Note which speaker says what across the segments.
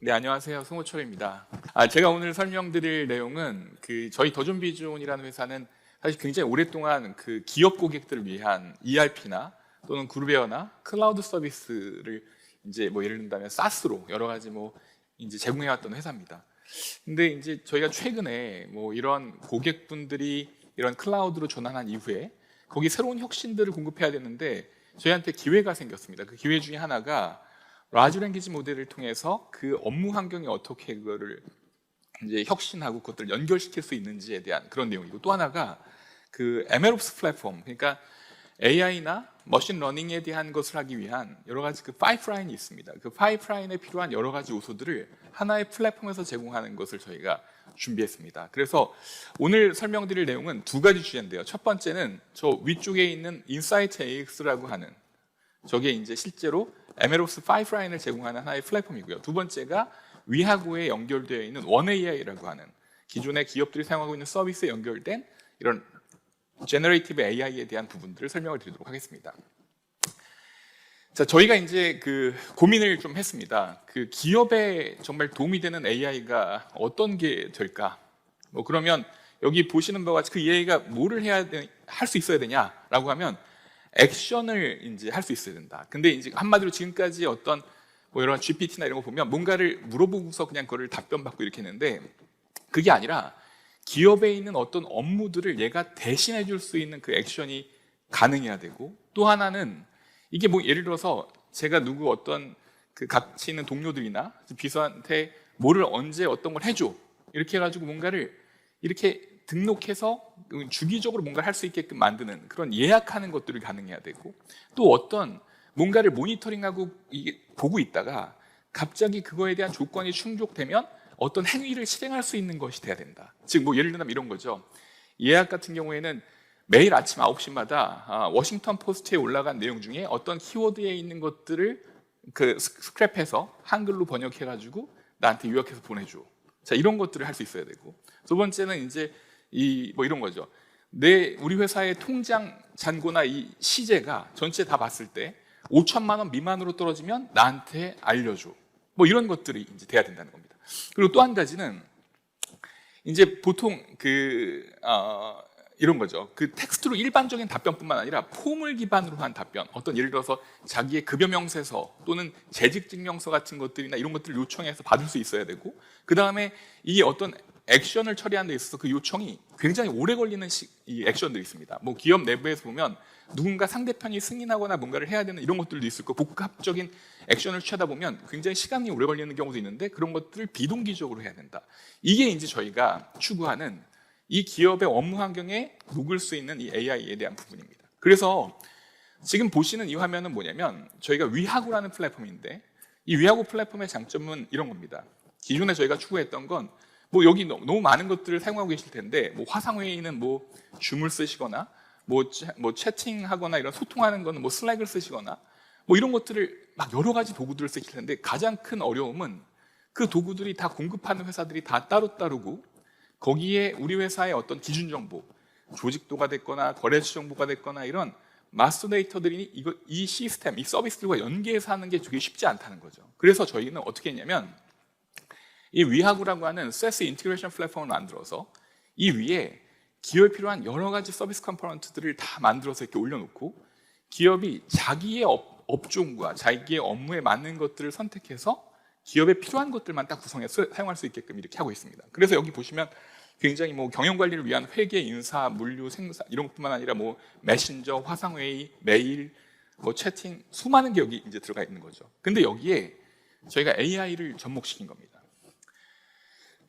Speaker 1: 네, 안녕하세요. 송호철입니다. 제가 오늘 설명드릴 내용은 저희 더존비존이라는 회사는 사실 굉장히 오랫동안 기업 고객들을 위한 ERP나 또는 그룹웨어나 클라우드 서비스를 이제 예를 든다면 SaaS로 여러 가지 이제 제공해왔던 회사입니다. 근데 이제 저희가 최근에 이런 고객분들이 이런 클라우드로 전환한 이후에 거기 새로운 혁신들을 공급해야 되는데 저희한테 기회가 생겼습니다. 그 기회 중에 하나가 라지 랭귀지 모델을 통해서 그 업무 환경에 어떻게 그거를 이제 혁신하고 그것들을 연결시킬 수 있는지에 대한 그런 내용이고, 또 하나가 MLOps 플랫폼, 그러니까 AI나 머신 러닝에 대한 것을 하기 위한 여러 가지 파이프라인이 있습니다. 그 파이프라인에 필요한 여러 가지 요소들을 하나의 플랫폼에서 제공하는 것을 저희가 준비했습니다. 그래서 오늘 설명드릴 내용은 두 가지 주제인데요. 첫 번째는 저 위쪽에 있는 인사이트 AX라고 하는 저게 이제 실제로 MLOps 파이프라인을 제공하는 하나의 플랫폼이고요. 두 번째가 위하고에 연결되어 있는 원AI라고 하는 기존의 기업들이 사용하고 있는 서비스에 연결된 이런 제너레이티브 AI에 대한 부분들을 설명을 드리도록 하겠습니다. 자, 저희가 이제 고민을 좀 했습니다. 기업에 정말 도움이 되는 AI가 어떤 게 될까? 그러면 여기 보시는 바와 같이 그 AI가 뭐를 할 수 있어야 되냐라고 하면 액션을 이제 할 수 있어야 된다. 근데 이제 한마디로 지금까지 어떤 여러 GPT나 이런 거 보면 뭔가를 물어보고서 그냥 그거를 답변받고 이렇게 했는데, 그게 아니라 기업에 있는 어떤 업무들을 얘가 대신해 줄 수 있는 그 액션이 가능해야 되고, 또 하나는 이게 예를 들어서 제가 누구 어떤 같이 있는 동료들이나 비서한테 뭐를 언제 어떤 걸 해줘 이렇게 해가지고 뭔가를 이렇게 등록해서 주기적으로 뭔가를 할 수 있게끔 만드는 그런 예약하는 것들을 가능해야 되고, 또 어떤 뭔가를 모니터링하고 이게 보고 있다가 갑자기 그거에 대한 조건이 충족되면 어떤 행위를 실행할 수 있는 것이 돼야 된다. 즉 예를 들면 이런 거죠. 예약 같은 경우에는 매일 아침 9시마다 워싱턴 포스트에 올라간 내용 중에 어떤 키워드에 있는 것들을 스크랩해서 한글로 번역해가지고 나한테 요약해서 보내줘. 자, 이런 것들을 할 수 있어야 되고, 두 번째는 이제 이런 거죠. 우리 회사의 통장 잔고나 이 시제가 전체 다 봤을 때 5천만 원 미만으로 떨어지면 나한테 알려줘. 이런 것들이 이제 돼야 된다는 겁니다. 그리고 또 한 가지는 이제 보통 이런 거죠. 텍스트로 일반적인 답변뿐만 아니라 폼을 기반으로 한 답변, 어떤 예를 들어서 자기의 급여 명세서 또는 재직 증명서 같은 것들이나 이런 것들을 요청해서 받을 수 있어야 되고, 그 다음에 이 어떤 액션을 처리하는 데 있어서 그 요청이 굉장히 오래 걸리는 이 액션들이 있습니다. 기업 내부에서 보면 누군가 상대편이 승인하거나 뭔가를 해야 되는 이런 것들도 있을 거고, 복합적인 액션을 취하다 보면 굉장히 시간이 오래 걸리는 경우도 있는데 그런 것들을 비동기적으로 해야 된다. 이게 이제 저희가 추구하는 이 기업의 업무 환경에 녹을 수 있는 이 AI에 대한 부분입니다. 그래서 지금 보시는 이 화면은 뭐냐면 저희가 위하고라는 플랫폼인데, 이 위하고 플랫폼의 장점은 이런 겁니다. 기존에 저희가 추구했던 건 여기 너무 많은 것들을 사용하고 계실 텐데, 화상회의는 줌을 쓰시거나 채팅하거나 이런 소통하는 거는 슬랙을 쓰시거나 이런 것들을 막 여러 가지 도구들을 쓰실 텐데, 가장 큰 어려움은 그 도구들이 다 공급하는 회사들이 다 따로따르고 거기에 우리 회사의 어떤 기준 정보, 조직도가 됐거나 거래처 정보가 됐거나 이런 마스터 데이터들이 이 시스템, 이 서비스들과 연계해서 하는 게 되게 쉽지 않다는 거죠. 그래서 저희는 어떻게 했냐면 이 위하고라고 하는 SaaS 인티그레이션 플랫폼을 만들어서 이 위에 기업에 필요한 여러 가지 서비스 컴포넌트들을 다 만들어서 이렇게 올려놓고, 기업이 자기의 업종과 자기의 업무에 맞는 것들을 선택해서 기업에 필요한 것들만 딱 구성해서 사용할 수 있게끔 이렇게 하고 있습니다. 그래서 여기 보시면 굉장히 경영 관리를 위한 회계, 인사, 물류, 생산 이런 것뿐만 아니라 메신저, 화상회의, 메일, 채팅, 수많은 게 여기 이제 들어가 있는 거죠. 근데 여기에 저희가 AI를 접목시킨 겁니다.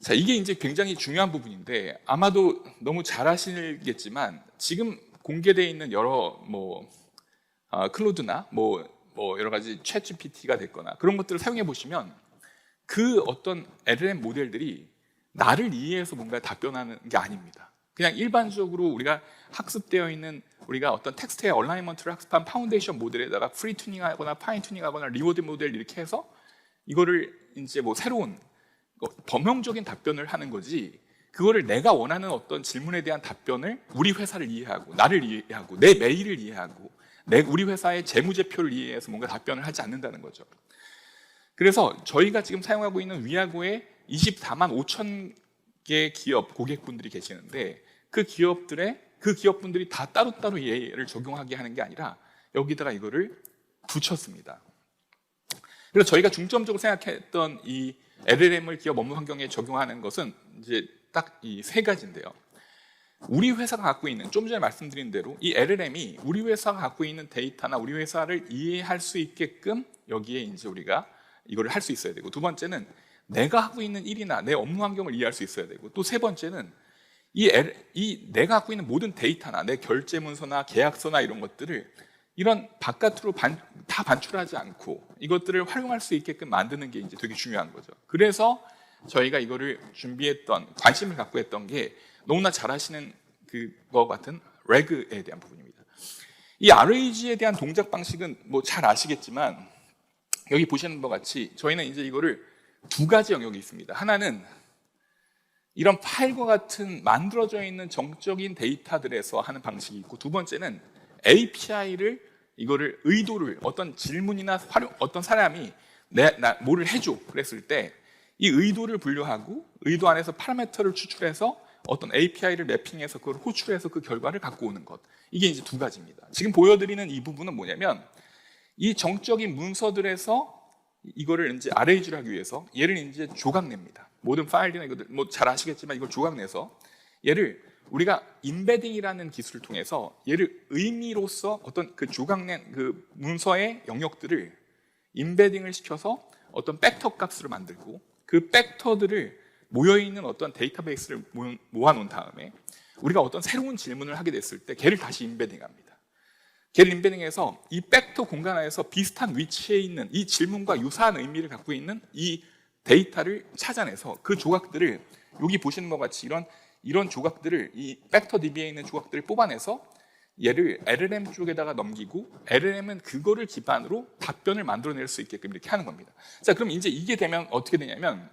Speaker 1: 자, 이게 이제 굉장히 중요한 부분인데, 아마도 너무 잘 아시겠지만 지금 공개되어 있는 여러 클로드나 여러 가지 챗 GPT가 됐거나 그런 것들을 사용해 보시면 그 어떤 LLM 모델들이 나를 이해해서 뭔가 답변하는 게 아닙니다. 그냥 일반적으로 우리가 학습되어 있는 우리가 어떤 텍스트의 얼라이먼트를 학습한 파운데이션 모델에다가 프리 튜닝하거나 파인 튜닝하거나 리워드 모델 이렇게 해서 이거를 이제 새로운 범용적인 답변을 하는 거지, 그거를 내가 원하는 어떤 질문에 대한 답변을 우리 회사를 이해하고 나를 이해하고 내 메일을 이해하고 우리 회사의 재무제표를 이해해서 뭔가 답변을 하지 않는다는 거죠. 그래서 저희가 지금 사용하고 있는 위아고에 24만 5천 개 기업 고객분들이 계시는데 그 기업분들이 다 따로따로 얘를 적용하게 하는 게 아니라 여기다가 이거를 붙였습니다. 그래서 저희가 중점적으로 생각했던 이 LLM을 기업 업무 환경에 적용하는 것은 이제 딱 이 세 가지인데요. 우리 회사가 갖고 있는, 좀 전에 말씀드린 대로 이 LLM이 우리 회사가 갖고 있는 데이터나 우리 회사를 이해할 수 있게끔 여기에 이제 우리가 이거를 할 수 있어야 되고, 두 번째는 내가 하고 있는 일이나 내 업무 환경을 이해할 수 있어야 되고, 또 세 번째는 내가 갖고 있는 모든 데이터나 내 결제 문서나 계약서나 이런 것들을 이런 바깥으로 다 반출하지 않고 이것들을 활용할 수 있게끔 만드는 게 이제 되게 중요한 거죠. 그래서 저희가 이거를 준비했던, 관심을 갖고 했던 게 너무나 잘 아시는 그거 같은 레그에 대한 부분입니다. 이 RAG에 대한 동작 방식은 뭐 잘 아시겠지만 여기 보시는 것 같이 저희는 이제 이거를 두 가지 영역이 있습니다. 하나는 이런 파일과 같은 만들어져 있는 정적인 데이터들에서 하는 방식이 있고, 두 번째는 API를 이거를 의도를 어떤 질문이나 어떤 사람이 뭐를 해줘 그랬을 때 이 의도를 분류하고 의도 안에서 파라미터를 추출해서 어떤 API를 매핑해서 그걸 호출해서 그 결과를 갖고 오는 것, 이게 이제 두 가지입니다. 지금 보여드리는 이 부분은 뭐냐면 이 정적인 문서들에서 이거를 이제 RAG를 하기 위해서 얘를 이제 조각냅니다. 모든 파일이나 이것들 뭐 잘 아시겠지만 이걸 조각내서 얘를 우리가 인베딩이라는 기술을 통해서 얘를 의미로서 어떤 그 조각낸 그 문서의 영역들을 인베딩을 시켜서 어떤 벡터 값으로 만들고, 그 벡터들을 모여있는 어떤 데이터베이스를 모아놓은 다음에 우리가 어떤 새로운 질문을 하게 됐을 때 걔를 다시 인베딩합니다. 걔를 인베딩해서 이 벡터 공간 안에서 비슷한 위치에 있는 이 질문과 유사한 의미를 갖고 있는 이 데이터를 찾아내서 그 조각들을 여기 보시는 것 같이 이런 조각들을, 이 벡터 DB에 있는 조각들을 뽑아내서 얘를 LLM 쪽에다가 넘기고 LLM은 그거를 기반으로 답변을 만들어낼 수 있게끔 이렇게 하는 겁니다. 자, 그럼 이제 이게 되면 어떻게 되냐면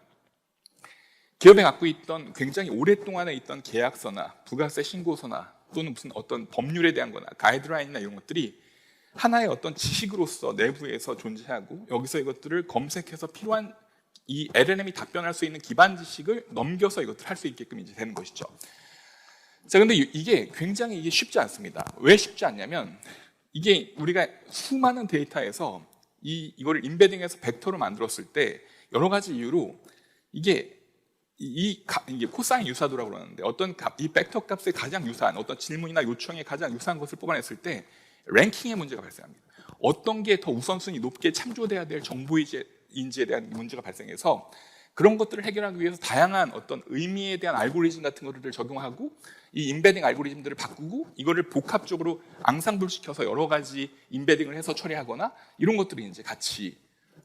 Speaker 1: 기업에 갖고 있던 굉장히 오랫동안에 있던 계약서나 부가세 신고서나 또는 무슨 어떤 법률에 대한 거나 가이드라인이나 이런 것들이 하나의 어떤 지식으로서 내부에서 존재하고 여기서 이것들을 검색해서 필요한 이 LLM이 답변할 수 있는 기반 지식을 넘겨서 이것들을 할 수 있게끔 이제 되는 것이죠. 자, 근데 이게 굉장히 쉽지 않습니다. 왜 쉽지 않냐면 이게 우리가 수많은 데이터에서 이거를 인베딩해서 벡터로 만들었을 때 여러 가지 이유로 이게 코사인 유사도라고 그러는데 이 벡터 값에 가장 유사한 어떤 질문이나 요청에 가장 유사한 것을 뽑아냈을 때 랭킹의 문제가 발생합니다. 어떤 게 더 우선순위 높게 참조돼야 될 정보인지에 대한 문제가 발생해서 그런 것들을 해결하기 위해서 다양한 어떤 의미에 대한 알고리즘 같은 것들을 적용하고 이 인베딩 알고리즘들을 바꾸고 이거를 복합적으로 앙상블시켜서 여러 가지 인베딩을 해서 처리하거나 이런 것들을 이제 같이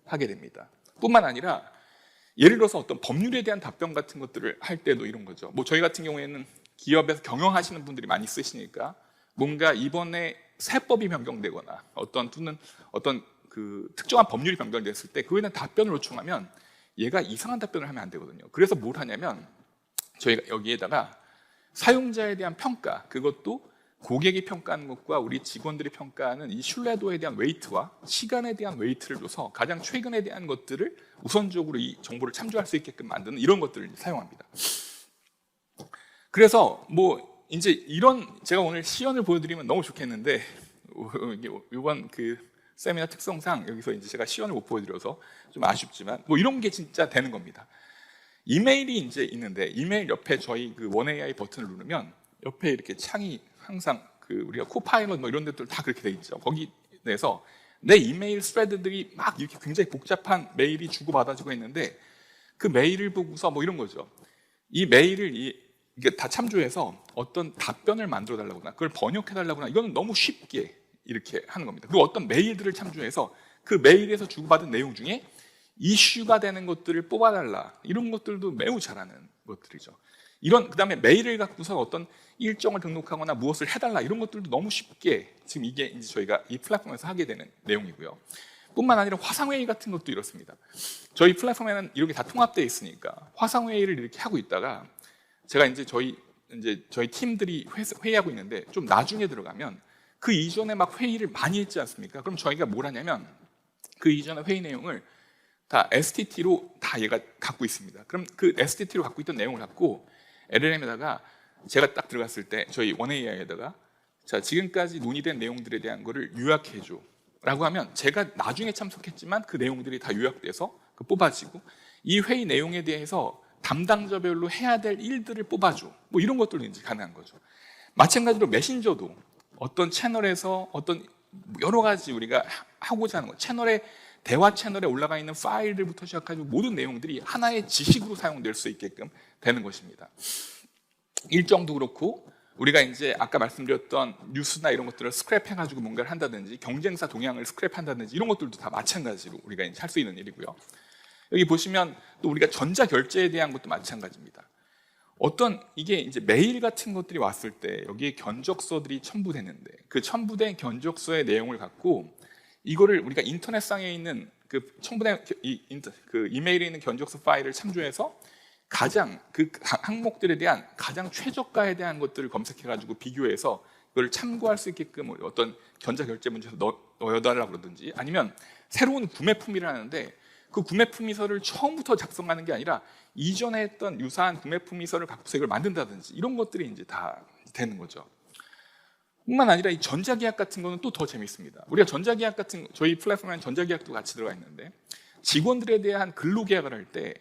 Speaker 1: 하게 됩니다. 뿐만 아니라 예를 들어서 어떤 법률에 대한 답변 같은 것들을 할 때도 이런 거죠. 뭐 저희 같은 경우에는 기업에서 경영하시는 분들이 많이 쓰시니까 뭔가 이번에 세법이 변경되거나 어떤 그 특정한 법률이 변경됐을 때 그거에 대한 답변을 요청하면 얘가 이상한 답변을 하면 안 되거든요. 그래서 뭘 하냐면 저희가 여기에다가 사용자에 대한 평가, 그것도 고객이 평가하는 것과 우리 직원들이 평가하는 이 신뢰도에 대한 웨이트와 시간에 대한 웨이트를 줘서 가장 최근에 대한 것들을 우선적으로 이 정보를 참조할 수 있게끔 만드는 이런 것들을 사용합니다. 그래서 뭐 이제 이런, 제가 오늘 시연을 보여드리면 너무 좋겠는데 이번 그 세미나 특성상 여기서 이제 제가 시연을 못 보여드려서 좀 아쉽지만 뭐 이런 게 진짜 되는 겁니다. 이메일이 이제 있는데 이메일 옆에 저희 그 원AI 버튼을 누르면 옆에 이렇게 창이 항상 그 우리가 코파일럿 뭐 이런 데들 다 그렇게 돼 있죠. 거기 내서 내 이메일 스레드들이 막 이렇게 굉장히 복잡한 메일이 주고받아지고 있는데 그 메일을 보고서 뭐 이런 거죠. 이 메일을 이게 다 참조해서 어떤 답변을 만들어 달라거나 그걸 번역해 달라거나 이거는 너무 쉽게 이렇게 하는 겁니다. 그리고 어떤 메일들을 참조해서 그 메일에서 주고받은 내용 중에 이슈가 되는 것들을 뽑아달라, 이런 것들도 매우 잘하는 것들이죠. 그다음에 메일을 갖고서 어떤 일정을 등록하거나 무엇을 해달라 이런 것들도 너무 쉽게 지금 이게 이제 저희가 이 플랫폼에서 하게 되는 내용이고요. 뿐만 아니라 화상회의 같은 것도 이렇습니다. 저희 플랫폼에는 이렇게 다 통합되어 있으니까 화상회의를 이렇게 하고 있다가 제가 이제 저희 팀들이 회의하고 있는데 좀 나중에 들어가면 그 이전에 막 회의를 많이 했지 않습니까? 그럼 저희가 뭘 하냐면 그 이전의 회의 내용을 다 STT로 다 얘가 갖고 있습니다. 그럼 그 STT로 갖고 있던 내용을 갖고 LLM에다가 제가 딱 들어갔을 때 저희 원AI에다가 자, 지금까지 논의된 내용들에 대한 거를 요약해줘 라고 하면 제가 나중에 참석했지만 그 내용들이 다 요약돼서 뽑아지고 이 회의 내용에 대해서 담당자별로 해야 될 일들을 뽑아줘, 뭐 이런 것들도 이제 가능한 거죠. 마찬가지로 메신저도 어떤 채널에서 어떤 여러 가지 우리가 하고자 하는 거, 채널에 대화 채널에 올라가 있는 파일들부터 시작해서 모든 내용들이 하나의 지식으로 사용될 수 있게끔 되는 것입니다. 일정도 그렇고 우리가 이제 아까 말씀드렸던 뉴스나 이런 것들을 스크랩해가지고 뭔가를 한다든지 경쟁사 동향을 스크랩한다든지 이런 것들도 다 마찬가지로 우리가 이제 할 수 있는 일이고요. 여기 보시면 또 우리가 전자 결제에 대한 것도 마찬가지입니다. 어떤 이게 이제 메일 같은 것들이 왔을 때 여기에 견적서들이 첨부되는데 그 첨부된 견적서의 내용을 갖고 이거를 우리가 인터넷상에 있는 그 첨부된 그 이메일에 있는 견적서 파일을 참조해서 가장 그 항목들에 대한 가장 최저가에 대한 것들을 검색해가지고 비교해서 그걸 참고할 수 있게끔 어떤 견자결제 문제에서 넣어달라고 그러든지 아니면 새로운 구매품이라 하는데 그 구매품이서를 처음부터 작성하는 게 아니라 이전에 했던 유사한 구매품이서를 갖고서 이걸 만든다든지 이런 것들이 이제 다 되는 거죠. 뿐만 아니라 이 전자계약 같은 거는 또 더 재밌습니다. 우리가 전자계약 같은 저희 플랫폼에는 전자계약도 같이 들어가 있는데 직원들에 대한 근로계약을 할 때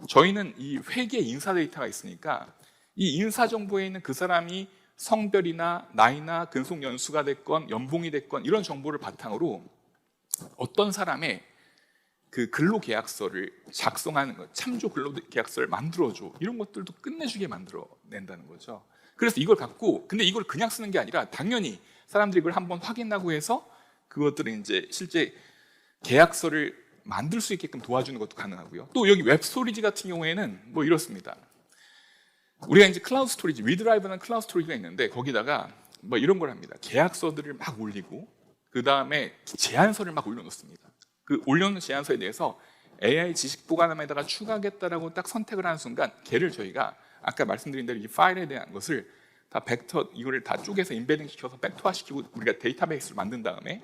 Speaker 1: 저희는 이 회계 인사 데이터가 있으니까 이 인사 정보에 있는 그 사람이 성별이나 나이나 근속 연수가 됐건 연봉이 됐건 이런 정보를 바탕으로 어떤 사람의 그 근로계약서를 작성하는 것, 참조 근로계약서를 만들어줘 이런 것들도 끝내주게 만들어낸다는 거죠. 그래서 이걸 갖고 근데 이걸 그냥 쓰는 게 아니라 당연히 사람들이 이걸 한번 확인하고 해서 그것들을 이제 실제 계약서를 만들 수 있게끔 도와주는 것도 가능하고요. 또 여기 웹 스토리지 같은 경우에는 뭐 이렇습니다. 우리가 이제 클라우드 스토리지, 위드라이브는 클라우드 스토리지가 있는데 거기다가 뭐 이런 걸 합니다. 계약서들을 막 올리고 그 다음에 제안서를 막 올려놓습니다. 그 올려놓은 제안서에 대해서 AI 지식 보관함에다가 추가하겠다라고 딱 선택을 하는 순간 걔를 저희가 아까 말씀드린 대로 이 파일에 대한 것을 다 벡터 이거를 다 쪼개서 인베딩 시켜서 벡터화 시키고 우리가 데이터베이스를 만든 다음에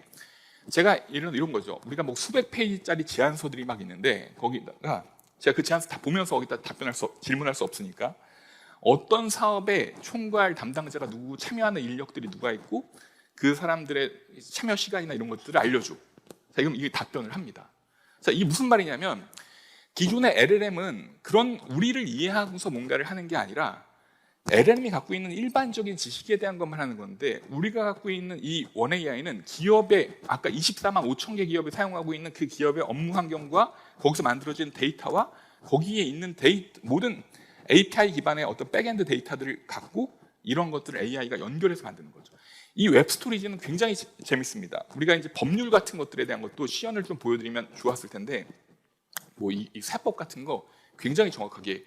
Speaker 1: 제가 이런 거죠. 우리가 뭐 수백 페이지짜리 제안서들이 막 있는데 거기다가 제가 그 제안서 다 보면서 거기다 질문할 수 없으니까 어떤 사업에 총괄 담당자가 누구, 참여하는 인력들이 누가 있고 그 사람들의 참여 시간이나 이런 것들을 알려줘. 자, 그럼 이게 답변을 합니다. 자, 이게 무슨 말이냐면 기존의 LLM은 그런 우리를 이해하고서 뭔가를 하는 게 아니라 LLM이 갖고 있는 일반적인 지식에 대한 것만 하는 건데 우리가 갖고 있는 이 원AI는 기업의 아까 24만 5천 개 기업이 사용하고 있는 그 기업의 업무 환경과 거기서 만들어진 데이터와 거기에 있는 모든 API 기반의 어떤 백엔드 데이터들을 갖고 이런 것들을 AI가 연결해서 만드는 거죠. 이 웹 스토리지는 굉장히 재밌습니다. 우리가 이제 법률 같은 것들에 대한 것도 시연을 좀 보여드리면 좋았을 텐데 뭐 이 세법 같은 거 굉장히 정확하게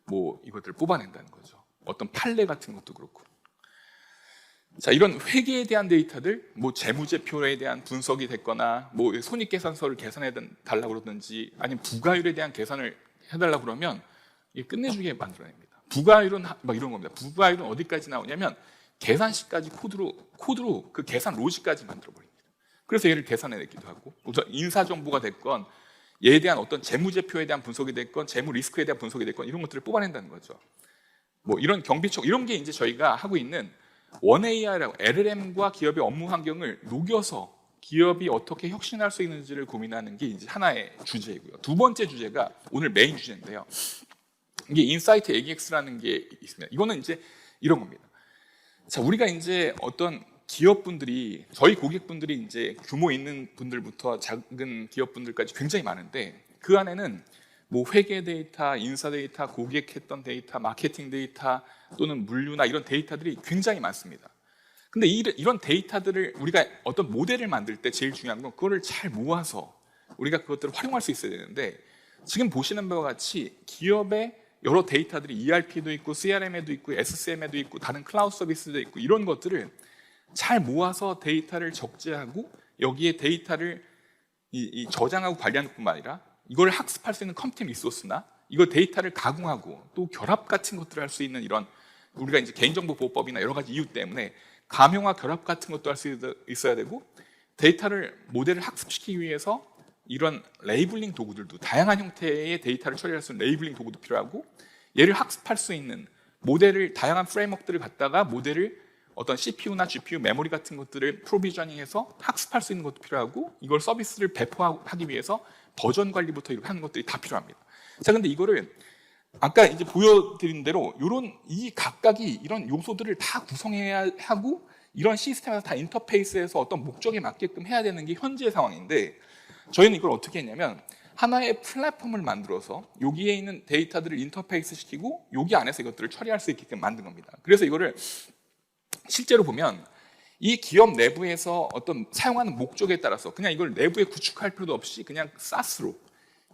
Speaker 1: 뭐 이것들을 뽑아낸다는 거죠. 어떤 판례 같은 것도 그렇고. 자, 이런 회계에 대한 데이터들, 뭐 재무제표에 대한 분석이 됐거나, 뭐 손익계산서를 계산해 달라고 그러든지, 아니면 부가율에 대한 계산을 해달라고 그러면 이게 끝내주게 만들어냅니다. 부가율은 막 이런 겁니다. 부가율은 어디까지 나오냐면 계산식까지 코드로 그 계산 로직까지 만들어버립니다. 그래서 얘를 계산해내기도 하고, 우선 인사정보가 됐건, 얘에 대한 어떤 재무제표에 대한 분석이 됐건, 재무 리스크에 대한 분석이 됐건 이런 것들을 뽑아낸다는 거죠. 뭐 이런 경비청 이런 게 이제 저희가 하고 있는 원AI라고 LLM과 기업의 업무 환경을 녹여서 기업이 어떻게 혁신할 수 있는지를 고민하는 게 이제 하나의 주제이고요. 두 번째 주제가 오늘 메인 주제인데요. 이게 인사이트 AX라는 게 있습니다. 이거는 이제 이런 겁니다. 자, 우리가 이제 어떤 기업분들이 저희 고객분들이 이제 규모 있는 분들부터 작은 기업분들까지 굉장히 많은데 그 안에는 뭐 회계 데이터, 인사 데이터, 고객했던 데이터, 마케팅 데이터 또는 물류나 이런 데이터들이 굉장히 많습니다. 근데 이런 데이터들을 우리가 어떤 모델을 만들 때 제일 중요한 건 그거를 잘 모아서 우리가 그것들을 활용할 수 있어야 되는데 지금 보시는 바와 같이 기업의 여러 데이터들이 ERP도 있고 CRM에도 있고 SCM에도 있고 다른 클라우드 서비스도 있고 이런 것들을 잘 모아서 데이터를 적재하고 여기에 데이터를 저장하고 관리하는 뿐만 아니라 이걸 학습할 수 있는 컴퓨팅 리소스나 이거 데이터를 가공하고 또 결합 같은 것들을 할 수 있는 이런 우리가 이제 개인정보보호법이나 여러 가지 이유 때문에 감형과 결합 같은 것도 할 수 있어야 되고 데이터를 모델을 학습시키기 위해서 이런 레이블링 도구들도 다양한 형태의 데이터를 처리할 수 있는 레이블링 도구도 필요하고 얘를 학습할 수 있는 모델을 다양한 프레임워크들을 갖다가 모델을 어떤 CPU나 GPU, 메모리 같은 것들을 프로비저닝해서 학습할 수 있는 것도 필요하고 이걸 서비스를 배포하기 위해서 버전 관리부터 이렇게 하는 것들이 다 필요합니다. 자, 근데 이거를 아까 이제 보여드린 대로 이런 이 각각이 이런 요소들을 다 구성해야 하고 이런 시스템에서 다 인터페이스에서 어떤 목적에 맞게끔 해야 되는 게 현재의 상황인데 저희는 이걸 어떻게 했냐면 하나의 플랫폼을 만들어서 여기에 있는 데이터들을 인터페이스 시키고 여기 안에서 이것들을 처리할 수 있게끔 만든 겁니다. 그래서 이거를 실제로 보면 이 기업 내부에서 어떤 사용하는 목적에 따라서 그냥 이걸 내부에 구축할 필요도 없이 그냥 SaaS로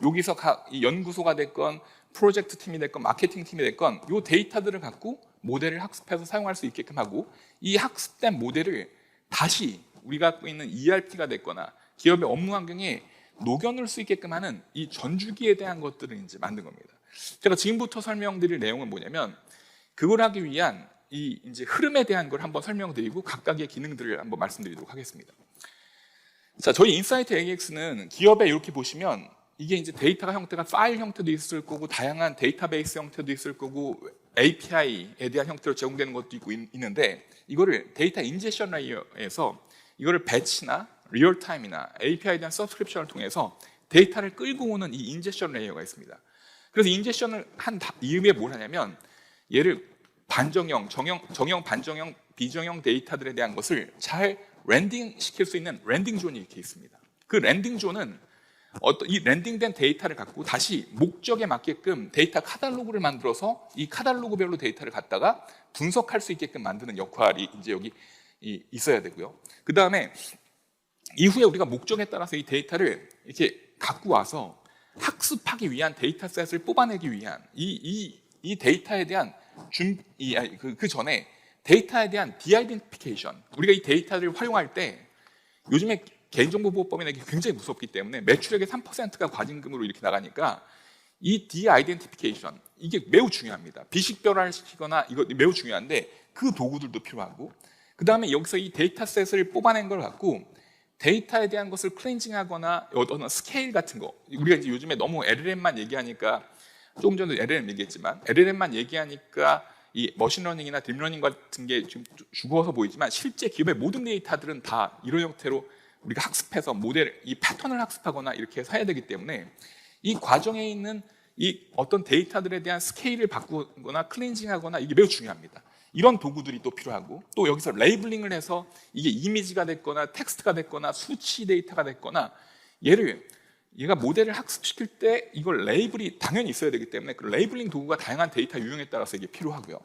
Speaker 1: 여기서 이 연구소가 됐건 프로젝트 팀이 됐건 마케팅 팀이 됐건 이 데이터들을 갖고 모델을 학습해서 사용할 수 있게끔 하고 이 학습된 모델을 다시 우리가 갖고 있는 ERP가 됐거나 기업의 업무 환경에 녹여놓을 수 있게끔 하는 이 전주기에 대한 것들을 이제 만든 겁니다. 제가 지금부터 설명드릴 내용은 뭐냐면 그걸 하기 위한 이 이제 흐름에 대한 걸 한번 설명드리고 각각의 기능들을 한번 말씀드리도록 하겠습니다. 자, 저희 인사이트 AX는 기업에 이렇게 보시면 이게 이제 데이터가 형태가 파일 형태도 있을 거고 다양한 데이터베이스 형태도 있을 거고 API에 대한 형태로 제공되는 것도 있는데 이거를 데이터 인제션 레이어에서 이거를 배치나 리얼타임이나 API에 대한 서브스크립션을 통해서 데이터를 끌고 오는 이 인제션 레이어가 있습니다. 그래서 인제션을 한 이후에 뭘 하냐면 얘를 반정형, 정형, 반정형, 비정형 데이터들에 대한 것을 잘 랜딩 시킬 수 있는 랜딩 존이 이렇게 있습니다. 그 랜딩 존은 이 랜딩된 데이터를 갖고 다시 목적에 맞게끔 데이터 카탈로그를 만들어서 이 카탈로그별로 데이터를 갖다가 분석할 수 있게끔 만드는 역할이 이제 여기 있어야 되고요. 그 다음에 이후에 우리가 목적에 따라서 이 데이터를 이렇게 갖고 와서 학습하기 위한 데이터셋을 뽑아내기 위한 이 데이터에 대한 그 전에 데이터에 대한 디아이덴티피케이션, 우리가 이 데이터를 활용할 때 요즘에 개인정보보호법이 내기 굉장히 무섭기 때문에 매출액의 3%가 과징금으로 이렇게 나가니까 이 디아이덴티피케이션 이게 매우 중요합니다. 비식별화를 시키거나 이거 매우 중요한데 그 도구들도 필요하고 그 다음에 여기서 이 데이터셋을 뽑아낸 걸 갖고 데이터에 대한 것을 클렌징하거나 어떤 스케일 같은 거 우리가 이제 요즘에 너무 LLM만 얘기하니까 조금 전에 LLM 얘기했지만 LLM만 얘기하니까 이 머신러닝이나 딥러닝 같은 게 지금 죽어서 보이지만 실제 기업의 모든 데이터들은 다 이런 형태로 우리가 학습해서 모델, 이 패턴을 학습하거나 이렇게 해서 해야 되기 때문에 이 과정에 있는 이 어떤 데이터들에 대한 스케일을 바꾸거나 클렌징하거나 이게 매우 중요합니다. 이런 도구들이 또 필요하고 또 여기서 레이블링을 해서 이게 이미지가 됐거나 텍스트가 됐거나 수치 데이터가 됐거나 얘가 모델을 학습시킬 때 이걸 레이블이 당연히 있어야 되기 때문에 그 레이블링 도구가 다양한 데이터 유형에 따라서 이게 필요하고요.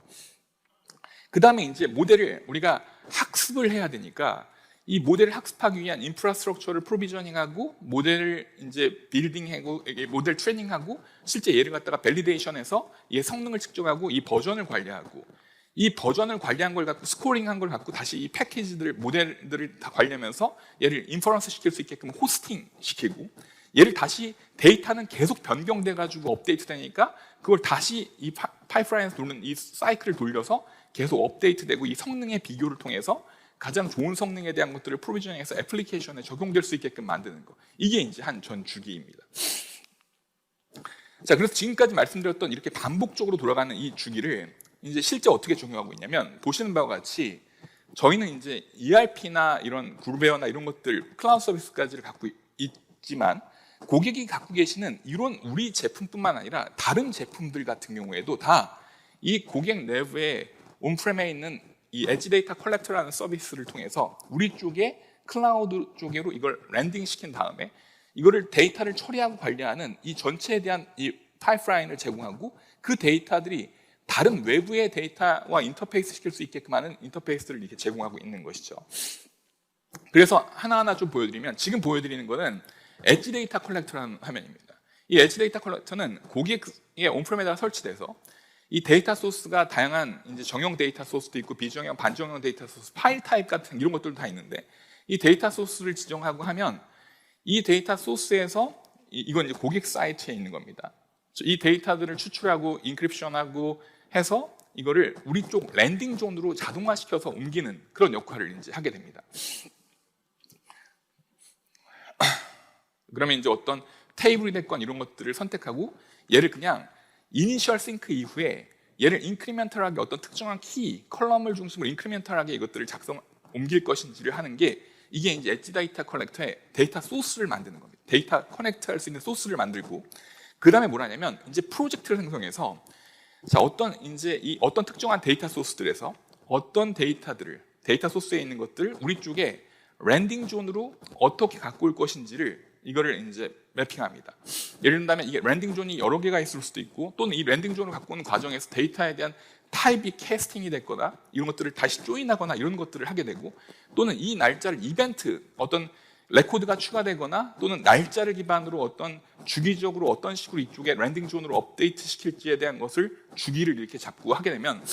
Speaker 1: 그 다음에 이제 모델을 우리가 학습을 해야 되니까 이 모델을 학습하기 위한 인프라스트럭처를 프로비저닝하고 모델을 이제 빌딩하고 모델 트레이닝하고 실제 얘를 갖다가 밸리데이션해서 얘 성능을 측정하고 이 버전을 관리하고 이 버전을 관리한 걸 갖고 스코링한 걸 갖고 다시 이 패키지들 모델들을 다 관리하면서 얘를 인퍼런스 시킬 수 있게끔 호스팅 시키고 얘를 다시 데이터는 계속 변경돼 가지고 업데이트 되니까 그걸 다시 이 파이프라인에서 도는 이 사이클을 돌려서 계속 업데이트되고 이 성능의 비교를 통해서 가장 좋은 성능에 대한 것들을 프로비저닝해서 애플리케이션에 적용될 수 있게끔 만드는 거 이게 이제 한 전 주기입니다. 자, 그래서 지금까지 말씀드렸던 이렇게 반복적으로 돌아가는 이 주기를 이제 실제 어떻게 적용하고 있냐면 보시는 바와 같이 저희는 이제 ERP나 이런 그룹웨어나 이런 것들 클라우드 서비스까지를 갖고 있지만 고객이 갖고 계시는 이런 우리 제품뿐만 아니라 다른 제품들 같은 경우에도 다 이 고객 내부에 온프렘에 있는 이 엣지 데이터 컬렉터라는 서비스를 통해서 우리 쪽에 클라우드 쪽으로 이걸 랜딩 시킨 다음에 이거를 데이터를 처리하고 관리하는 이 전체에 대한 이 파이프라인을 제공하고 그 데이터들이 다른 외부의 데이터와 인터페이스 시킬 수 있게끔 하는 인터페이스를 이렇게 제공하고 있는 것이죠. 그래서 하나하나 좀 보여드리면 지금 보여드리는 거는 엣지 데이터 컬렉터라는 화면입니다. 이 엣지 데이터 컬렉터는 고객의 온프렘에다 설치돼서 이 데이터 소스가 다양한 이제 정형 데이터 소스도 있고 비정형, 반정형 데이터 소스, 파일 타입 같은 이런 것들도 다 있는데 이 데이터 소스를 지정하고 하면 이 데이터 소스에서 이건 이제 고객 사이트에 있는 겁니다. 이 데이터들을 추출하고 인크립션하고 해서 이거를 우리 쪽 랜딩 존으로 자동화시켜서 옮기는 그런 역할을 이제 하게 됩니다. 그러면 이제 어떤 테이블이 됐건 이런 것들을 선택하고 얘를 그냥 이니셜 싱크 이후에 얘를 인크리멘털하게 어떤 특정한 키, 컬럼을 중심으로 인크리멘털하게 이것들을 옮길 것인지를 하는 게 이게 이제 엣지 데이터 컬렉터의 데이터 소스를 만드는 겁니다. 데이터 커넥트할 수 있는 소스를 만들고 그 다음에 뭐라냐면 이제 프로젝트를 생성해서 자 어떤 특정한 데이터 소스들에서 어떤 데이터 소스에 있는 것들 우리 쪽에 랜딩 존으로 어떻게 갖고 올 것인지를 이거를 이제 매핑합니다. 예를 든다면 이게 랜딩 존이 여러 개가 있을 수도 있고 또는 이 랜딩 존을 갖고 오는 과정에서 데이터에 대한 타입이 캐스팅이 됐거나 이런 것들을 다시 조인하거나 이런 것들을 하게 되고 또는 이 날짜를 이벤트 어떤 레코드가 추가되거나 또는 날짜를 기반으로 어떤 주기적으로 어떤 식으로 이쪽에 랜딩 존으로 업데이트 시킬지에 대한 것을 주기를 이렇게 잡고 하게 되면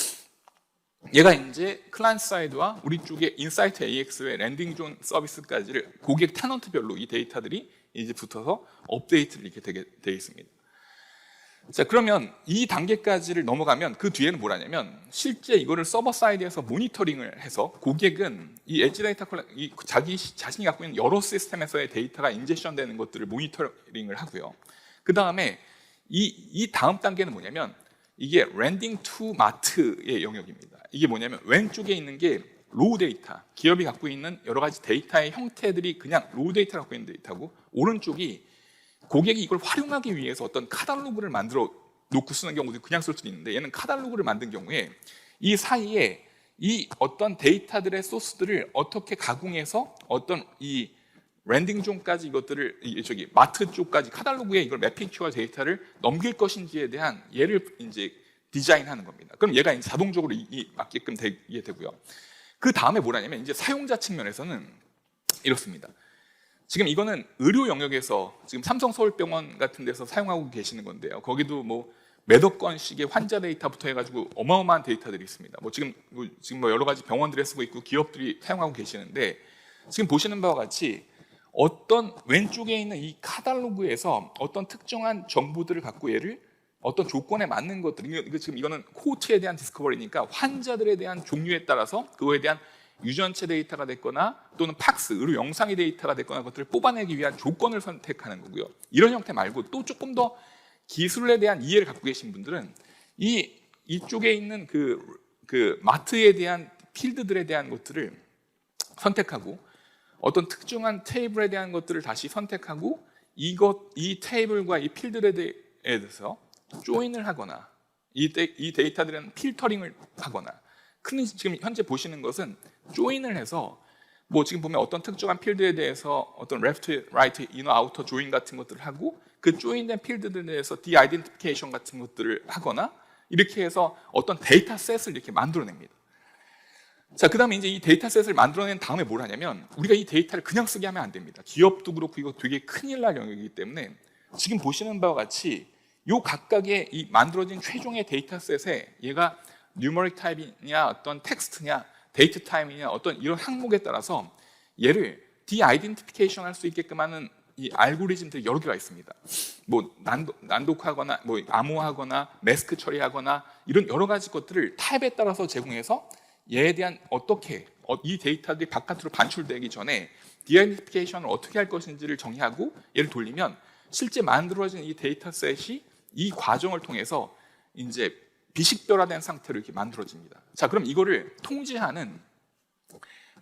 Speaker 1: 얘가 이제 클라이언트 사이드와 우리 쪽에 인사이트 AX의 랜딩 존 서비스까지를 고객 테넌트별로 이 데이터들이 이제 붙어서 업데이트를 이렇게 되게 되어 있습니다. 자, 그러면 이 단계까지를 넘어가면 그 뒤에는 뭐라냐면 실제 이거를 서버 사이드에서 모니터링을 해서 고객은 이 엣지 데이터 자신이 갖고 있는 여러 시스템에서의 데이터가 인제션 되는 것들을 모니터링을 하고요. 그 다음에 이 다음 단계는 뭐냐면 이게 랜딩 투 마트의 영역입니다. 이게 뭐냐면 왼쪽에 있는 게 로우 데이터, 기업이 갖고 있는 여러 가지 데이터의 형태들이 그냥 로우 데이터를 갖고 있는 데이터고 오른쪽이 고객이 이걸 활용하기 위해서 어떤 카탈로그를 만들어 놓고 쓰는 경우도 그냥 쓸 수도 있는데 얘는 카탈로그를 만든 경우에 이 사이에 이 어떤 데이터들의 소스들을 어떻게 가공해서 어떤 이 랜딩 존까지 이것들을 마트 쪽까지 카탈로그에 이걸 매핑 데이터를 넘길 것인지에 대한 얘를 이제 디자인하는 겁니다. 그럼 얘가 이제 자동적으로 맞게끔 되게 되고요. 그 다음에 뭐라냐면 이제 사용자 측면에서는 이렇습니다. 지금 이거는 의료 영역에서 지금 삼성서울병원 같은 데서 사용하고 계시는 건데요. 거기도 뭐 몇억 건씩의 환자 데이터부터 해가지고 어마어마한 데이터들이 있습니다. 지금 여러 가지 병원들에 쓰고 있고 기업들이 사용하고 계시는데 지금 보시는 바와 같이 어떤 왼쪽에 있는 이 카탈로그에서 어떤 특정한 정보들을 갖고 얘를 어떤 조건에 맞는 것들, 이거는 코트에 대한 디스커버리니까 환자들에 대한 종류에 따라서 그거에 대한 유전체 데이터가 됐거나 또는 팍스, 의료 영상의 데이터가 됐거나 그것들을 뽑아내기 위한 조건을 선택하는 거고요. 이런 형태 말고 또 조금 더 기술에 대한 이해를 갖고 계신 분들은 이쪽에 있는 그 마트에 대한 필드들에 대한 것들을 선택하고 어떤 특정한 테이블에 대한 것들을 다시 선택하고 이 테이블과 이 필드에 대해서 조인을 하거나 이 데이터들은 필터링을 하거나 지금 현재 보시는 것은 조인을 해서 지금 보면 어떤 특정한 필드에 대해서 어떤 레프트, 라이트, 이너, 아우터 조인 같은 것들을 하고 그 조인된 필드들에 대해서 디아이덴티피케이션 같은 것들을 하거나 이렇게 해서 어떤 데이터셋을 이렇게 만들어냅니다. 자, 그 다음에 이제 이 데이터셋을 만들어낸 다음에 뭘 하냐면 우리가 이 데이터를 그냥 쓰게 하면 안 됩니다. 기업도 그렇고 이거 되게 큰일 날 영역이기 때문에 지금 보시는 바와 같이 요 각각의 이 만들어진 최종의 데이터셋에 얘가 뉴머릭 타입이냐 어떤 텍스트냐 데이트 타임이냐 어떤 이런 항목에 따라서 얘를 디아이덴티피케이션 할 수 있게끔 하는 이 알고리즘들이 여러 개가 있습니다. 난독하거나 암호하거나 매스크 처리하거나 이런 여러 가지 것들을 타입에 따라서 제공해서 얘에 대한 어떻게 이 데이터들이 바깥으로 반출되기 전에 디아이덴티피케이션을 어떻게 할 것인지를 정의하고 얘를 돌리면 실제 만들어진 이 데이터셋이 이 과정을 통해서 이제 비식별화된 상태로 이렇게 만들어집니다. 자, 그럼 이거를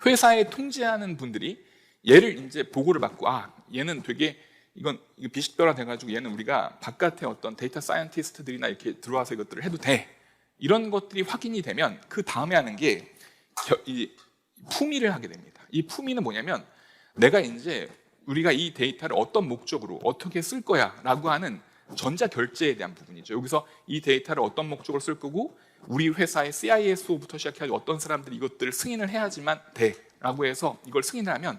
Speaker 1: 회사에 통제하는 분들이 얘를 이제 보고를 받고 얘는 되게 이거 비식별화 돼가지고 얘는 우리가 바깥에 어떤 데이터 사이언티스트들이나 이렇게 들어와서 이것들을 해도 돼. 이런 것들이 확인이 되면 그 다음에 하는 게 이 품위를 하게 됩니다. 이 품위는 뭐냐면 내가 이제 우리가 이 데이터를 어떤 목적으로 어떻게 쓸 거야라고 하는 전자결제에 대한 부분이죠. 여기서 이 데이터를 어떤 목적으로 쓸 거고 우리 회사의 CISO부터 시작해서 어떤 사람들이 이것들을 승인을 해야지만 돼라고 해서 이걸 승인을 하면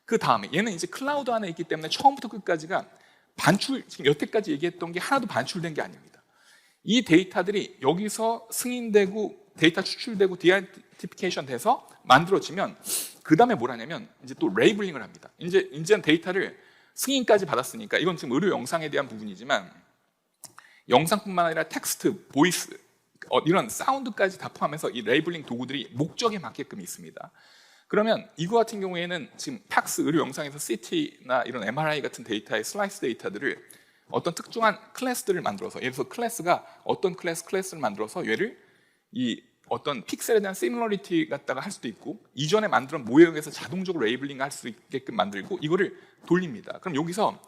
Speaker 1: 그 다음에 얘는 이제 클라우드 안에 있기 때문에 처음부터 끝까지가 지금 여태까지 얘기했던 게 하나도 반출된 게 아닙니다. 이 데이터들이 여기서 승인되고 데이터 추출되고 디아이덴티피케이션 돼서 만들어지면 그 다음에 뭘 하냐면 이제 또 레이블링을 합니다. 이제는 데이터를 승인까지 받았으니까 이건 지금 의료 영상에 대한 부분이지만 영상뿐만 아니라 텍스트, 보이스 이런 사운드까지 다 포함해서 이 레이블링 도구들이 목적에 맞게끔 있습니다. 그러면 이거 같은 경우에는 지금 팍스 의료 영상에서 CT나 이런 MRI 같은 데이터의 슬라이스 데이터들을 어떤 특정한 클래스들을 만들어서, 예를 들어서 클래스가 어떤 클래스를 만들어서 얘를 이 어떤 픽셀에 대한 시뮬러리티 갖다가 할 수도 있고, 이전에 만든 모형에서 자동적으로 레이블링 할 수 있게끔 만들고, 이거를 돌립니다. 그럼 여기서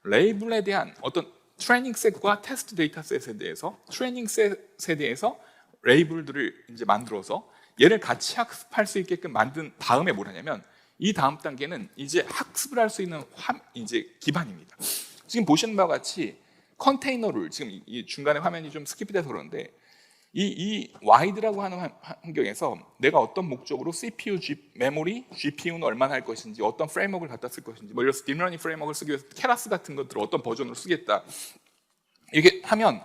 Speaker 1: 레이블에 대한 어떤 트레이닝 셋과 테스트 데이터 셋에 대해서, 트레이닝 셋에 대해서 레이블들을 이제 만들어서 얘를 같이 학습할 수 있게끔 만든 다음에 뭘 하냐면, 이 다음 단계는 이제 학습을 할 수 있는 이제 기반입니다. 지금 보시는 바와 같이 컨테이너를, 지금 이 중간에 화면이 좀 스킵이 돼서 그러는데, 이 와이드라고 하는 환경에서 내가 어떤 목적으로 CPU, 메모리, GPU는 얼마나 할 것인지, 어떤 프레임워크를 갖다 쓸 것인지, 뭐 예를 들어서 딥러닝 프레임워크를 쓰기 위해서 케라스 같은 것들을 어떤 버전으로 쓰겠다, 이렇게 하면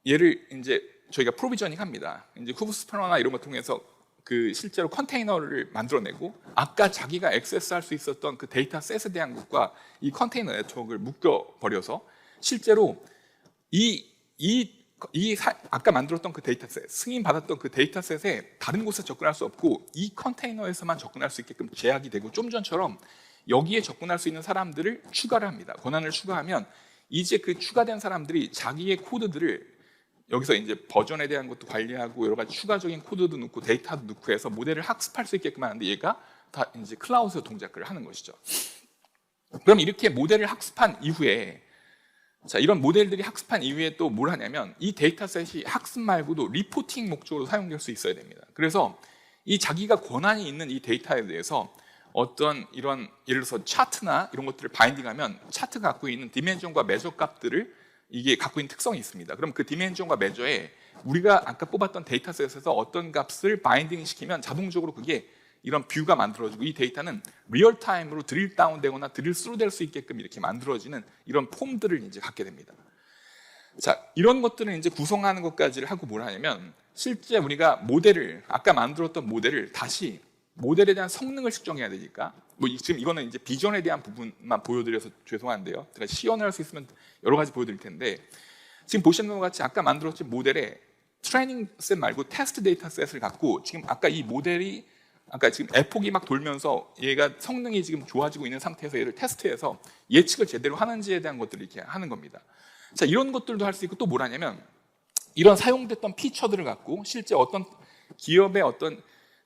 Speaker 1: 얘를 이제 저희가 프로비저닝 합니다. 이제 쿠브스파너나 이런 걸 통해서 그 실제로 컨테이너를 만들어내고, 아까 자기가 액세스할 수 있었던 그 데이터 셋에 대한 것과 이 컨테이너 네트워크를 묶어버려서 실제로 아까 만들었던 그 데이터셋, 승인받았던 그 데이터셋에 다른 곳에 접근할 수 없고 이 컨테이너에서만 접근할 수 있게끔 제약이 되고, 좀 전처럼 여기에 접근할 수 있는 사람들을 추가를 합니다. 권한을 추가하면 이제 그 추가된 사람들이 자기의 코드들을 여기서 이제 버전에 대한 것도 관리하고 여러 가지 추가적인 코드도 넣고 데이터도 넣고 해서 모델을 학습할 수 있게끔 하는데, 얘가 다 이제 클라우드에서 동작을 하는 것이죠. 그럼 이렇게 모델을 학습한 이후에, 자, 이런 모델들이 학습한 이후에 또 뭘 하냐면, 이 데이터셋이 학습 말고도 리포팅 목적으로 사용될 수 있어야 됩니다. 그래서 이 자기가 권한이 있는 이 데이터에 대해서 어떤 이런 예를 들어서 차트나 이런 것들을 바인딩하면, 차트가 갖고 있는 디멘전과 메저 값들을 이게 갖고 있는 특성이 있습니다. 그럼 그 디멘전과 메저에 우리가 아까 뽑았던 데이터셋에서 어떤 값을 바인딩 시키면 자동적으로 그게 이런 뷰가 만들어지고, 이 데이터는 리얼타임으로 드릴 다운 되거나 드릴 스루 될 수 있게끔 이렇게 만들어지는 이런 폼들을 이제 갖게 됩니다. 자, 이런 것들은 이제 구성하는 것까지를 하고 뭘 하냐면, 실제 우리가 모델을, 아까 만들었던 모델을 다시 모델에 대한 성능을 측정해야 되니까, 뭐 지금 이거는 이제 비전에 대한 부분만 보여드려서 죄송한데요. 제가 시연을 할 수 있으면 여러 가지 보여드릴 텐데, 지금 보시는 것 같이 아까 만들었던 모델에 트레이닝 셋 말고 테스트 데이터 셋을 갖고, 지금 아까 이 모델이 아까 지금 에폭이 막 돌면서 얘가 성능이 지금 좋아지고 있는 상태에서 얘를 테스트해서 예측을 제대로 하는지에 대한 것들을 이렇게 하는 겁니다. 자, 이런 것들도 할 수 있고, 또 뭘 하냐면, 이런 사용됐던 피처들을 갖고 실제 어떤 기업의 어떤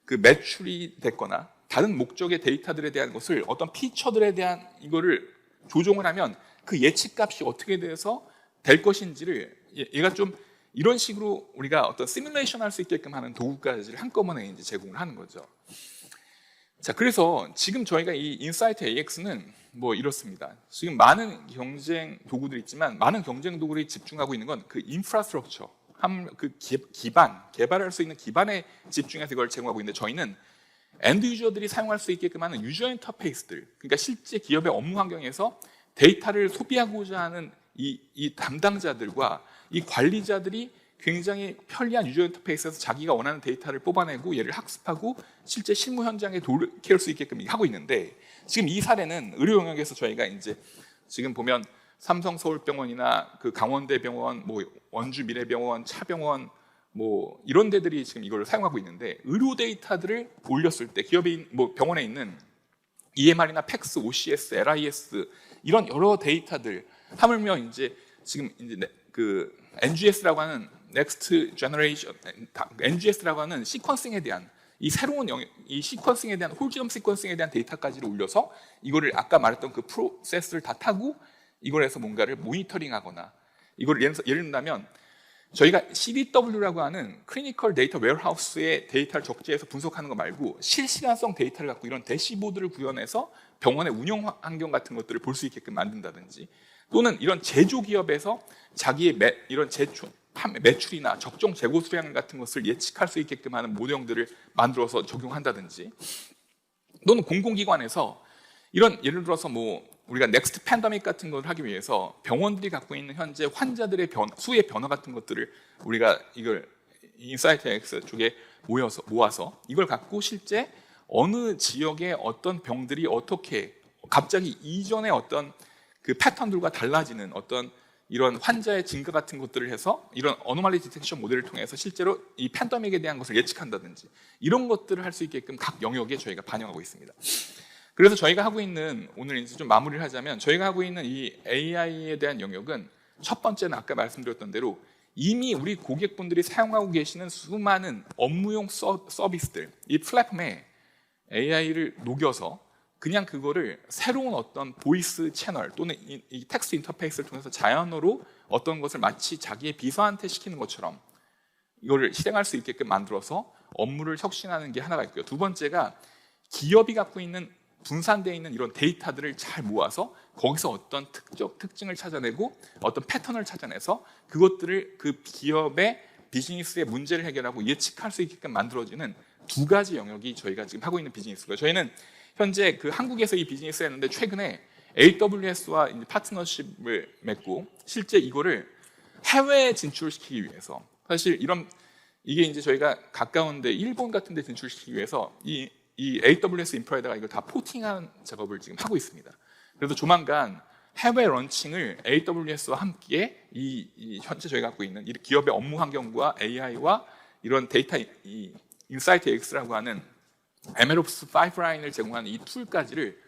Speaker 1: 그 매출이 됐거나 다른 목적의 데이터들에 대한 것을, 어떤 피처들에 대한 이거를 조종을 하면 그 예측값이 어떻게 돼서 될 것인지를 얘가 좀 이런 식으로 우리가 어떤 시뮬레이션 할 수 있게끔 하는 도구까지 한꺼번에 이제 제공을 하는 거죠. 자, 그래서 지금 저희가 이 인사이트 AX는 뭐 이렇습니다. 지금 많은 경쟁 도구들이 있지만, 많은 경쟁 도구들이 집중하고 있는 건 그 인프라스트럭처, 그 기반, 개발할 수 있는 기반에 집중해서 이걸 제공하고 있는데, 저희는 엔드 유저들이 사용할 수 있게끔 하는 유저 인터페이스들, 그러니까 실제 기업의 업무 환경에서 데이터를 소비하고자 하는 이 담당자들과 이 관리자들이 굉장히 편리한 유저 인터페이스에서 자기가 원하는 데이터를 뽑아내고 얘를 학습하고 실제 실무 현장에 돌이킬 수 있게끔 하고 있는데, 지금 이 사례는 의료 영역에서 저희가 이제 지금 보면 삼성 서울병원이나 그 강원대병원, 뭐 원주 미래병원, 차병원, 뭐 이런 데들이 지금 이걸 사용하고 있는데, 의료 데이터들을 올렸을 때 기업이 뭐 병원에 있는 EMR이나 팩스, OCS, LIS 이런 여러 데이터들, 하물며 이제 지금 이제 그 NGS라고 하는 넥스트 제너레이션, NGS라고 하는 시퀀싱에 대한 이 새로운 이 시퀀싱에 대한 홀지넘 시퀀싱에 대한 데이터까지를 올려서 이거를 아까 말했던 그 프로세스를 다 타고 이걸 해서 뭔가를 모니터링하거나, 이걸 예를 든다면 저희가 CDW라고 하는 클리니컬 데이터 웨어하우스의 데이터를 적재해서 분석하는 거 말고, 실시간성 데이터를 갖고 이런 대시보드를 구현해서 병원의 운영 환경 같은 것들을 볼 수 있게끔 만든다든지, 또는 이런 제조기업에서 자기의 이런 매출이나 적정 재고 수량 같은 것을 예측할 수 있게끔 하는 모델들을 만들어서 적용한다든지, 또는 공공기관에서 이런 예를 들어서 뭐 우리가 넥스트 팬데믹 같은 걸 하기 위해서 병원들이 갖고 있는 현재 환자들의 수의 변화 같은 것들을 우리가 이걸 인사이트 X 쪽에 모아서 이걸 갖고 실제 어느 지역의 어떤 병들이 어떻게 갑자기 이전의 어떤 그 패턴들과 달라지는 어떤 이런 환자의 증가 같은 것들을 해서 이런 어노말리 디텍션 모델을 통해서 실제로 이 팬데믹에 대한 것을 예측한다든지 이런 것들을 할 수 있게끔 각 영역에 저희가 반영하고 있습니다. 그래서 저희가 하고 있는, 오늘 이제 좀 마무리를 하자면, 저희가 하고 있는 이 AI에 대한 영역은 첫 번째는 아까 말씀드렸던 대로 이미 우리 고객분들이 사용하고 계시는 수많은 업무용 서비스들, 이 플랫폼에 AI를 녹여서 그냥 그거를 새로운 어떤 보이스 채널 또는 이 텍스트 인터페이스를 통해서 자연어로 어떤 것을 마치 자기의 비서한테 시키는 것처럼 이거를 실행할 수 있게끔 만들어서 업무를 혁신하는 게 하나가 있고요. 두 번째가 기업이 갖고 있는 분산되어 있는 이런 데이터들을 잘 모아서 거기서 어떤 특징을 찾아내고 어떤 패턴을 찾아내서 그것들을 그 기업의 비즈니스의 문제를 해결하고 예측할 수 있게끔 만들어지는 두 가지 영역이 저희가 지금 하고 있는 비즈니스고요. 저희는 현재 그 한국에서 이 비즈니스를 했는데 최근에 AWS와 이제 파트너십을 맺고 실제 이거를 해외에 진출시키기 위해서, 사실 이게 이제 저희가 가까운데 일본 같은 데 진출시키기 위해서 이 AWS 인프라에다가 이걸 다 포팅하는 작업을 지금 하고 있습니다. 그래서 조만간 해외 런칭을 AWS와 함께 이 현재 저희가 갖고 있는 이 기업의 업무 환경과 AI와 이런 데이터 인사이트 X라고 하는 MLOps 파이프라인을 제공하는 이 툴까지를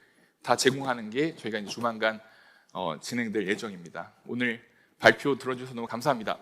Speaker 1: 다 제공하는 게 저희가 이제 조만간 진행될 예정입니다. 오늘 발표 들어주셔서 너무 감사합니다.